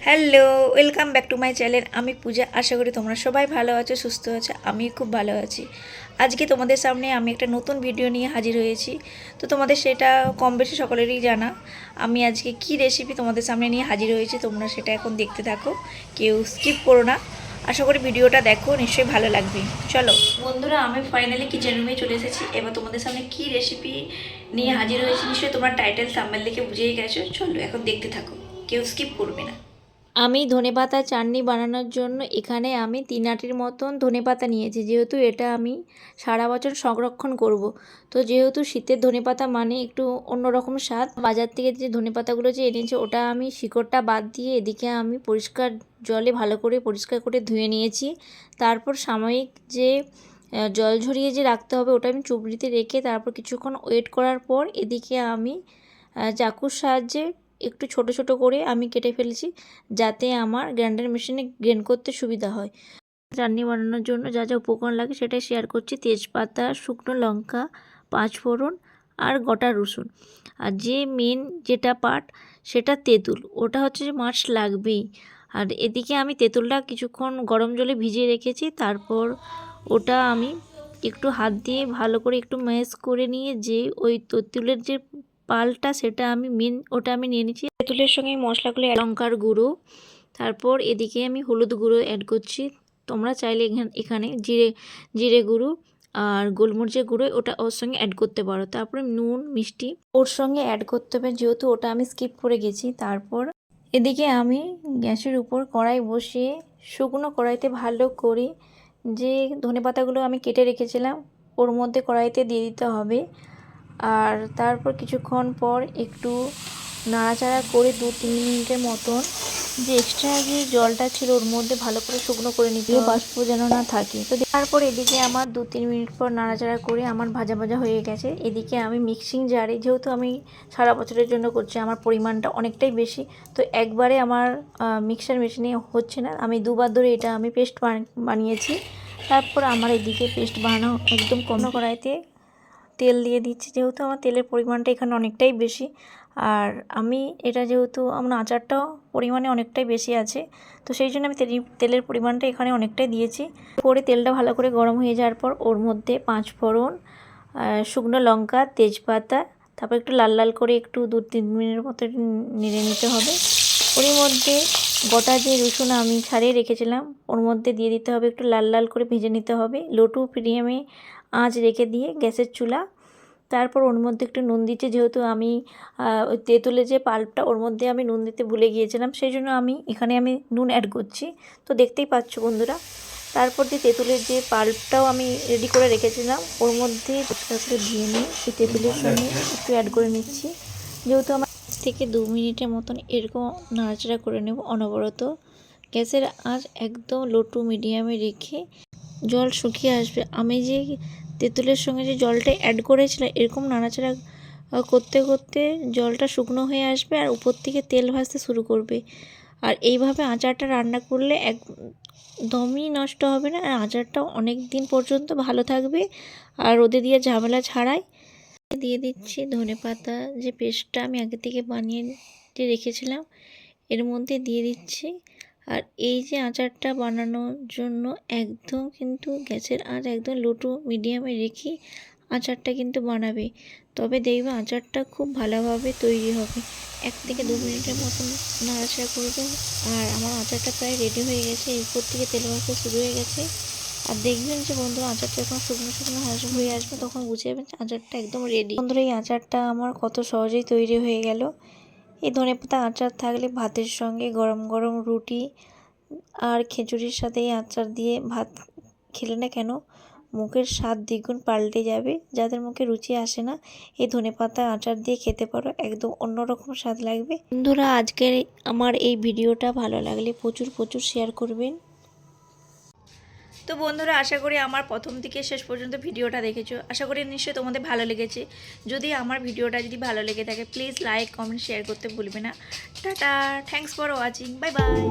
Hello, welcome back to my channel. আমি পূজা। আশা করি তোমরা সবাই ভালো আছো, সুস্থ আছো। আমি খুব ভালো আছি। আজকে তোমাদের সামনে আমি একটা নতুন ভিডিও নিয়ে হাজির হয়েছি। তো তোমাদের সেটা কম বেশি সকলেরই জানা। আমি আজকে কি রেসিপি তোমাদের সামনে নিয়ে হাজির হয়েছি তোমরা সেটা এখন দেখতে থাকো, কেউ স্কিপ করো না। আশা করি ভিডিওটা দেখো, নিশ্চয়ই ভালো লাগবে। চলো বন্ধুরা, আমি ফাইনালি কিচেন রুমে চলে এসেছি। এবার তোমাদের সামনে কি রেসিপি নিয়ে হাজির হয়েছি নিশ্চয়ই তোমরা টাইটেল থাম্বনেল দেখে বুঝেই গেছো। চলো এখন দেখতে থাকো, কেউ স্কিপ করবে না। আমি ধনেপাতা চাটনি বানানোর জন্য এখানে আমি 3 আটির মতন ধনেপাতা নিয়েছি, যেহেতু এটা আমি সারা বছর সংরক্ষণ করব। তো যেহেতু শীতের ধনেপাতা মানে একটু অন্যরকম স্বাদ, বাজার থেকে যে ধনেপাতাগুলো যে এনেছে ওটা আমি শিকড়টা বাদ দিয়ে এদিকে আমি পরিষ্কার জলে ভালো করে পরিষ্কার করে ধুয়ে নিয়েছি। তারপর সাময়িক যে জল ঝরিয়ে যে রাখতে হবে ওটা আমি চুবড়িতে রেখে তারপর কিছুক্ষণ ওয়েট করার পর এদিকে আমি চাকুর সাহায্যে একটু ছোট ছোট করে আমি কেটে ফেলেছি, যাতে আমার গ্রাইন্ডার মেশিনে গ্রাইন্ড করতে সুবিধা হয়। চাটনি বানানোর জন্য যা যা উপকরণ লাগে সেটাই শেয়ার করছি। তেজপাতা, শুকনো লঙ্কা, 5 ফোড়ন আর গোটা রসুন। আর যে মেন যেটা পার্ট সেটা তেঁতুল, ওটা হচ্ছে যে মাস্ট লাগবেই। আর এদিকে আমি তেঁতুলটা কিছুক্ষণ গরম জলে ভিজিয়ে রেখেছি। তারপর ওটা আমি একটু হাত দিয়ে ভালো করে একটু ম্যাশ করে নিয়ে যে ওই তেঁতুলের যে পালটা সেটা আমি ওটা আমি নিয়ে নিচ্ছি। তেঁতুলের সঙ্গে মশলাগুলো লঙ্কার গুঁড়ো, তারপর এদিকে আমি হলুদ গুঁড়ো অ্যাড করছি। তোমরা চাইলে এখানে জিরে গুঁড়ো আর গোলমরিচের গুঁড়ো ওটা ওর সঙ্গে অ্যাড করতে পারো। তারপরে নুন মিষ্টি ওর সঙ্গে অ্যাড করতে হবে, যেহেতু ওটা আমি স্কিপ করে গেছি। তারপর এদিকে আমি গ্যাসের উপর কড়াই বসিয়ে শুকনো কড়াইতে ভালো করে যে ধনেপাতাগুলো আমি কেটে রেখেছিলাম ওর মধ্যে কড়াইতে দিয়ে দিতে হবে। আর তারপর কিছুক্ষণ পর একটু নাড়াচাড়া করে 2-3 মিনিটের মতন যে এক্সট্রা যে জলটা ছিল ওর মধ্যে ভালো করে শুকনো করে নিতে হবে, বাষ্প যেন না থাকে। তো তারপর এদিকে আমার 2-3 মিনিট পর নাড়াচাড়া করে আমার ভাজা ভাজা হয়ে গেছে। এদিকে আমি মিক্সিং জারে, যেহেতু আমি সারা বছরের জন্য করছি, আমার পরিমাণটা অনেকটাই বেশি, তো একবারে আমার মিক্সার মেশিনে হচ্ছে না, আমি দুবার ধরে এটা আমি পেস্ট বানিয়েছি। তারপর আমার এদিকে পেস্ট বানানো একদম কম কড়াইতে তেল দিয়ে দিচ্ছি, যেহেতু আমার তেলের পরিমাণটা এখানে অনেকটাই বেশি। আর আমি এটা যেহেতু আমার আচারটাও পরিমাণে অনেকটাই বেশি আছে, তো সেই জন্য আমি তেলের পরিমাণটা এখানে অনেকটাই দিয়েছি। পরে তেলটা ভালো করে গরম হয়ে যাওয়ার পর ওর মধ্যে 5 ফোড়ন, শুকনো লঙ্কা, তেজপাতা, তারপর একটু লাল লাল করে একটু 2-3 মিনিটের মতো নেড়ে নিতে হবে। ওর মধ্যে গোটা যে রসুন আমি ছাড়িয়ে রেখেছিলাম ওর মধ্যে দিয়ে দিতে হবে, একটু লাল লাল করে ভেজে নিতে হবে লো টু মিডিয়ামে আঁচ রেখে দিয়ে গ্যাসের চুলা। তারপর ওর মধ্যে একটু নুন দিচ্ছি, যেহেতু আমি ওই তেঁতুলের যে পাল্পটা ওর মধ্যে আমি নুন দিতে ভুলে গিয়েছিলাম, সেই জন্য এখানে আমি নুন অ্যাড করছি। তো দেখতেই পাচ্ছ বন্ধুরা। তারপর যে তেঁতুলের যে পাল্পটাও আমি রেডি করে রেখেছিলাম ওর মধ্যে করে দিয়ে নিয়ে এই তেঁতুলের সঙ্গে একটু অ্যাড করে নিচ্ছি। যেহেতু আমার থেকে 2 মিনিটের মতন এরকম নাড়াচাড়া করে নেব অনবরত। গ্যাসের আঁচ একদম লো টু মিডিয়ামে রেখে জল শুকিয়ে আসবে। আমি যে তেঁতুলের সঙ্গে যে জলটা অ্যাড করেছিলাম এরকম নাড়াচাড়া করতে করতে জলটা শুকনো হয়ে আসবে আর উপর থেকে তেল ভাসতে শুরু করবে। আর এইভাবে আচারটা রান্না করলে একদমই নষ্ট হবে না, আর আচারটাও অনেক দিন পর্যন্ত ভালো থাকবে আর রোদে দিয়ে ঝামেলা ছাড়াই। দিয়ে দিচ্ছি ধনেপাতা যে পেস্টটা আমি আগে থেকে বানিয়ে রেখেছিলাম এর মধ্যে দিয়ে দিচ্ছি। আর এই যে আচারটা বানানোর জন্য একদম কিন্তু গ্যাসের আঁচ একদম লো টু মিডিয়ামে রেখে আচারটা কিন্তু বানাবে, তবে দেখবে আচারটা খুব ভালোভাবে তৈরি হবে। 1 থেকে 2 মিনিটের মতন নাড়াচাড়া করবে আর আমার আচারটা প্রায় রেডি হয়ে গেছে। এরপর থেকে তেল ভাসা শুরু হয়ে গেছে। আর দেখবেন যে বন্ধুরা আচারটা যখন শুকনো শুকনো হয়ে আসবে তখন বুঝে যাবেন আচারটা একদম রেডি। বন্ধুরা এই আচারটা আমার কত সহজেই তৈরি হয়ে গেল। এই ধনেপাতা আচার থাকলে ভাতের সঙ্গে গরম গরম রুটি আর খিচুড়ির সাথে এই আচার দিয়ে ভাত খেলে না কেন মুখের স্বাদ দ্বিগুণ পাল্টে যাবে। যাদের মুখে রুচি আসে না এই ধনেপাতা আচার দিয়ে খেতে পারো, একদম অন্যরকম স্বাদ লাগবে। বন্ধুরা আজকের আমার এই ভিডিওটা ভালো লাগলে প্রচুর প্রচুর শেয়ার করবেন। তো বন্ধুরা আশা করি আমার প্রথম থেকে শেষ পর্যন্ত ভিডিওটা দেখেছো, আশা করি নিশ্চয়ই তোমাদের ভালো লেগেছে। যদি আমার ভিডিওটা যদি ভালো লেগে থাকে প্লিজ লাইক কমেন্ট শেয়ার করতে ভুলবে না। Tata, thanks for watching, bye bye.